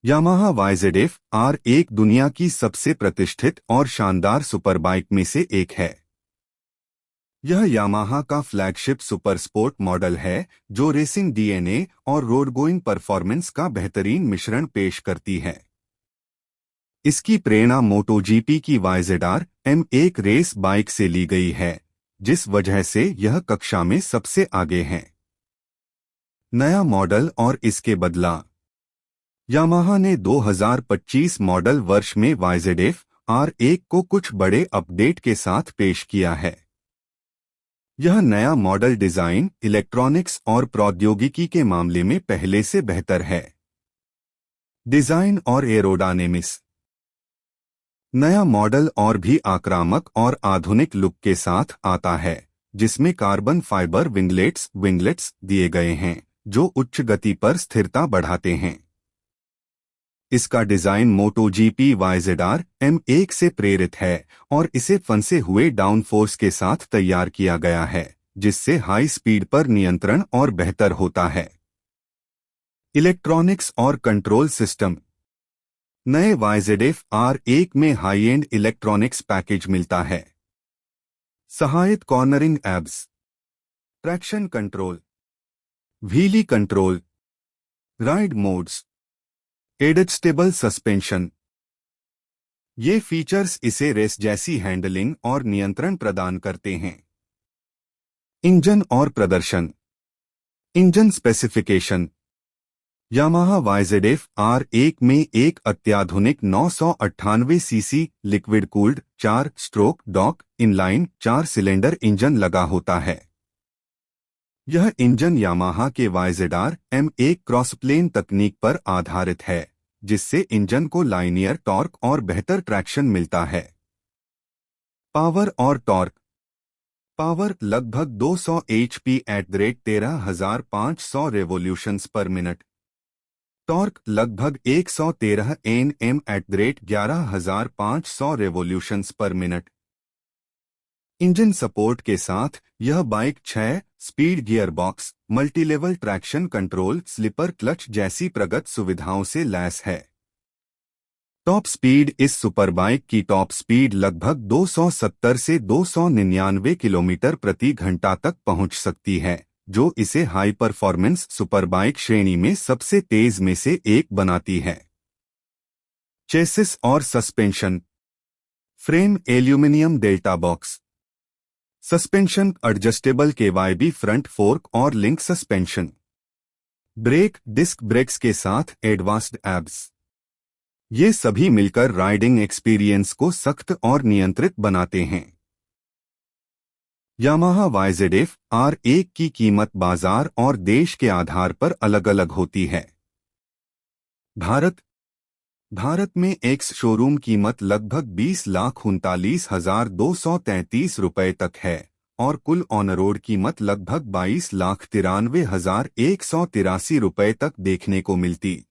Yamaha YZF R1 दुनिया की सबसे प्रतिष्ठित और शानदार सुपरबाइक में से एक है। यह यामाहा का फ्लैगशिप सुपर स्पोर्ट मॉडल है जो रेसिंग DNA और रोड गोइंग परफॉर्मेंस का बेहतरीन मिश्रण पेश करती है। इसकी प्रेरणा MotoGP की YZR M1 रेस बाइक से ली गई है, जिस वजह से यह कक्षा में सबसे आगे है। नया मॉडल और इसके बदलाव। यामाहा ने 2025 मॉडल वर्ष में YZF R1 को कुछ बड़े अपडेट के साथ पेश किया है। यह नया मॉडल डिजाइन, इलेक्ट्रॉनिक्स और प्रौद्योगिकी के मामले में पहले से बेहतर है। डिजाइन और एरोडायनेमिक्स। नया मॉडल और भी आक्रामक और आधुनिक लुक के साथ आता है, जिसमें कार्बन फाइबर विंगलेट्स दिए गए हैं जो उच्च गति पर स्थिरता बढ़ाते हैं। इसका डिजाइन MotoGP YZR M1 से प्रेरित है और इसे फंसे हुए डाउनफोर्स के साथ तैयार किया गया है, जिससे हाई स्पीड पर नियंत्रण और बेहतर होता है। इलेक्ट्रॉनिक्स और कंट्रोल सिस्टम। नए YZF R1 में हाई एंड इलेक्ट्रॉनिक्स पैकेज मिलता है। सहायक cornering abs, traction control, wheelie control, ride modes, adjustable suspension. ये फीचर्स इसे रेस जैसी हैंडलिंग और नियंत्रण प्रदान करते हैं। इंजन और प्रदर्शन। Engine specification. Yamaha YZF R1 में एक अत्याधुनिक 998 cc liquid cooled 4 stroke DOHC inline 4 cylinder engine लगा होता है। यह इंजन यामाहा के YZR M1 क्रॉसप्लेन तकनीक पर आधारित है, जिससे इंजन को लाइनियर टॉर्क और बेहतर ट्रैक्शन मिलता है। पावर और टॉर्क। पावर लगभग 200 HP at the rate 13,500 revolutions per minute. Torque लगभग 113 Nm at the rate 11,500 revolutions per minute. Engine support के साथ यह bike 6 speed gearbox, multilevel traction control, slipper clutch जैसी प्रगत सुविधाओं से लैस है। Top speed. इस सुपरबाइक की टॉप स्पीड लगभग 270 से 299 किलोमीटर प्रति घंटा तक पहुंच सकती है, जो इसे हाई परफॉर्मेंस सुपरबाइक श्रेणी में सबसे तेज में से एक बनाती है। चेसिस और suspension. Frame aluminium delta box. Suspension adjustable KYB front fork और link suspension. Brake disc brakes के साथ एडवांस्ड एब्स। ये सभी मिलकर राइडिंग एक्सपीरियंस को सख्त और नियंत्रित बनाते हैं। यामाहा YZF R1 की कीमत बाजार और देश के आधार पर अलग अलग होती है। भारत में एक्स शोरूम कीमत लगभग 20,39,233 रुपये तक है और कुल ऑन रोड कीमत लगभग 22,93,183 रुपये तक देखने को मिलती।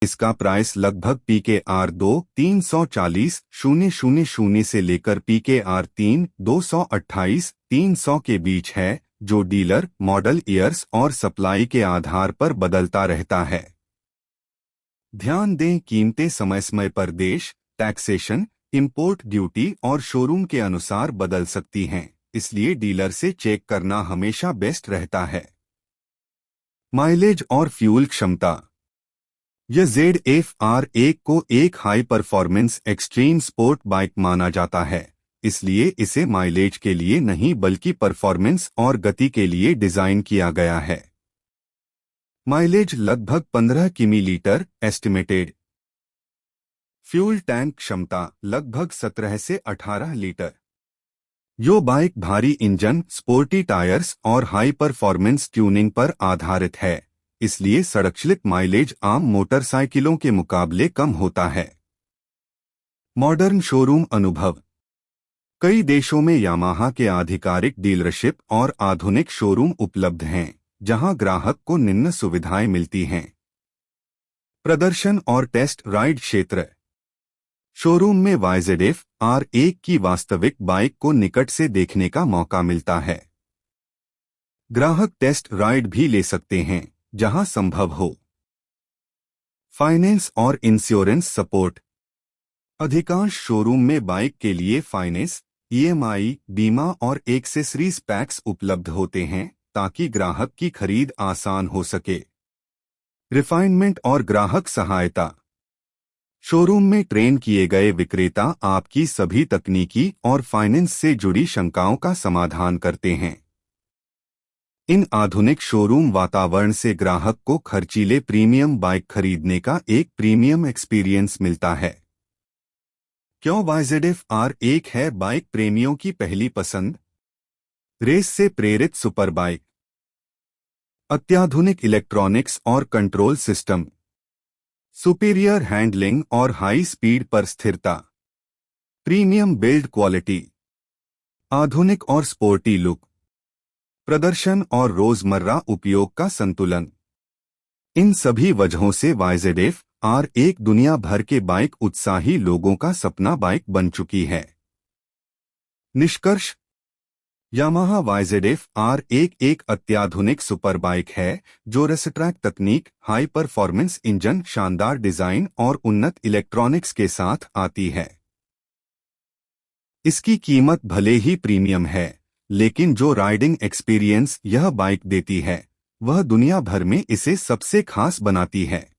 इसका प्राइस लगभग PKR 2 340,000 से लेकर PKR 3 228,300 के बीच है, जो डीलर, मॉडल ईयर्स और सप्लाई के आधार पर बदलता रहता है। ध्यान दें, कीमतें समय समय पर देश, टैक्सेशन, इंपोर्ट ड्यूटी और शोरूम के अनुसार बदल सकती हैं, इसलिए डीलर से चेक करना हमेशा बेस्ट रहता है। माइलेज और फ्यूल क्षमता। यह ZF R1 को एक high performance extreme sport bike माना जाता है, इसलिए इसे माइलेज के लिए नहीं बल्कि परफॉर्मेंस और गति के लिए डिजाइन किया गया है। माइलेज लगभग 15 किमी/लीटर एस्टिमेटेड। फ्यूल टैंक क्षमता लगभग 17 से 18 लीटर। यो बाइक भारी इंजन, स्पोर्टी टायर्स और हाई परफॉर्मेंस ट्यूनिंग पर आधारित है, इसलिए सड़कचलित माइलेज आम मोटरसाइकिलों के मुकाबले कम होता है। मॉडर्न शोरूम अनुभव। कई देशों में यामाहा के आधिकारिक डीलरशिप और आधुनिक शोरूम उपलब्ध हैं, जहां ग्राहक को निम्न सुविधाएं मिलती हैं। प्रदर्शन और टेस्ट राइड क्षेत्र। शोरूम में YZF R1 की वास्तविक बाइक को निकट से देखने का मौका मिलता है। ग्राहक टेस्ट राइड भी ले सकते हैं, जहां संभव हो। फाइनेंस और इंश्योरेंस सपोर्ट। अधिकांश शोरूम में बाइक के लिए फाइनेंस, ईएमआई, बीमा और एक्सेसरीज पैक्स उपलब्ध होते हैं ताकि ग्राहक की खरीद आसान हो सके। रिफाइनमेंट और ग्राहक सहायता। शोरूम में ट्रेन किए गए विक्रेता आपकी सभी तकनीकी और फाइनेंस से जुड़ी शंकाओं का समाधान करते हैं। इन आधुनिक शोरूम वातावरण से ग्राहक को खर्चीले प्रीमियम बाइक खरीदने का एक प्रीमियम एक्सपीरियंस मिलता है। क्यों YZF R1 है बाइक प्रेमियों की पहली पसंद? रेस से प्रेरित सुपर बाइक, अत्याधुनिक इलेक्ट्रॉनिक्स और कंट्रोल सिस्टम, सुपीरियर हैंडलिंग और हाई स्पीड पर स्थिरता, प्रीमियम बिल्ड क्वालिटी, आधुनिक और स्पोर्टी लुक, प्रदर्शन और रोजमर्रा उपयोग का संतुलन। इन सभी वजहों से YZF R1 दुनिया भर के बाइक उत्साही लोगों का सपना बाइक बन चुकी है। निष्कर्ष: यामाहा YZF R1 एक अत्याधुनिक सुपर बाइक है जो रेसट्रैक तकनीक, हाई परफॉर्मेंस इंजन, शानदार डिजाइन और उन्नत इलेक्ट्रॉनिक्स के साथ आती है। इसकी कीमत भले ही प्रीमियम है, लेकिन जो राइडिंग एक्सपीरियंस यह बाइक देती है वह दुनिया भर में इसे सबसे खास बनाती है।